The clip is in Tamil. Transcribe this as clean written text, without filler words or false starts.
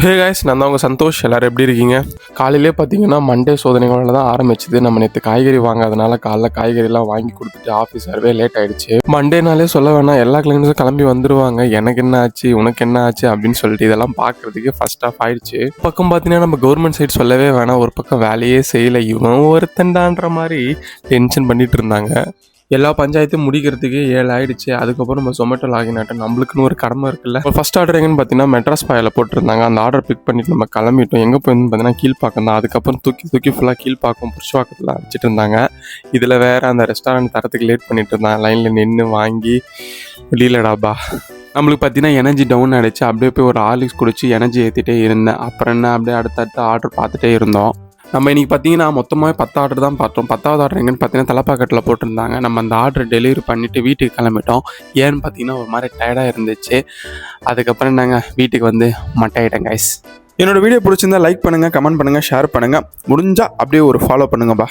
ஹே காய்ஸ், நான் தான் உங்கள் சந்தோஷ். எல்லோரும் எப்படி இருக்கீங்க? காலையிலே பார்த்தீங்கன்னா மண்டே சோதனைகளில் தான் ஆரம்பிச்சுது. நம்ம நேற்று காய்கறி வாங்காதனால காலைல காய்கறிலாம் வாங்கி கொடுத்துட்டு ஆஃபீஸ் வரவே லேட் ஆகிடுச்சு. மண்டேனாலே சொல்ல வேணாம், எல்லா கிளைண்ட்ஸும் கிளம்பி வந்துடுவாங்க. எனக்கு என்ன ஆச்சு, உனக்கு என்ன ஆச்சு அப்படின்னு சொல்லிட்டு இதெல்லாம் பார்க்குறதுக்கு ஃபர்ஸ்ட் ஆஃப் ஆயிடுச்சு. பக்கம் பார்த்தீங்கன்னா நம்ம கவர்மெண்ட் சைட் சொல்லவே வேணாம், ஒரு பக்கம் வேலையே செய்யலை, இவன் ஒருத்தண்டான்ற மாதிரி டென்ஷன் பண்ணிட்டு இருந்தாங்க. எல்லா பஞ்சாயத்தும் முடிக்கிறதுக்கு 7 ஆயிடுச்சு. அதுக்கப்புறம் நம்ம Zomato லாகின் ஆகிட்டோம். நம்மளுக்குன்னு ஒரு கடமை இருக்குல்ல. ஃபர்ஸ்ட் ஆர்டர் எங்கன்னு பார்த்தீங்கன்னா மெட்ராஸ் பாயில் போட்டிருந்தாங்க. அந்த ஆர்டர் பிக் பண்ணிட்டு நம்ம கிளம்பிட்டோம். எங்கே போயிருந்தோம் பார்த்தீங்கன்னா கீழ்ப்பாக்கம் தான். அதுக்கப்புறம் தூக்கி ஃபுல்லாக கீழ்ப்பாக்கம் புருஷவாக்கத்தில் அடிச்சிட்டு இருந்தாங்க. இதில் வேறு அந்த ரெஸ்டாரண்ட் தரத்துக்கு லேட் பண்ணிட்டு இருந்தாங்க. லைனில் நின்று வாங்கி வெளியிலடாப்பா. நம்மளுக்கு பார்த்தீங்கன்னா எனர்ஜி டவுன் ஆகிடுச்சு. அப்படியே போய் ஒரு ஹார்லிக்ஸ் குடிச்சு எனர்ஜி ஏற்றிட்டே இருந்தேன். அப்புறம் என்ன, அப்படியே அடுத்தடுத்த ஆர்டர் பார்த்துட்டே இருந்தோம். நம்ம இன்றைக்கி பார்த்தீங்கன்னா மொத்தமாக 10 ஆர்டர் தான் பார்த்தோம். 10வது ஆர்டர் எங்கன்னு பார்த்தீங்கன்னா தலப்பாக்கட்டில் போட்டிருந்தாங்க. நம்ம அந்த ஆர்டர் டெலிவரி பண்ணிவிட்டு வீட்டுக்கு கிளம்பிட்டோம். ஏன்னு பார்த்தீங்கன்னா ஒரு மாதிரி டயர்டாக இருந்துச்சு. அதுக்கப்புறம் நாங்கள் வீட்டுக்கு வந்து மட்டையிட்டேன் கைஸ். என்னோடய வீடியோ பிடிச்சிருந்தா லைக் பண்ணுங்கள், கமெண்ட் பண்ணுங்கள், ஷேர் பண்ணுங்கள். முடிஞ்சால் அப்படியே ஒரு ஃபாலோ பண்ணுங்கப்பா.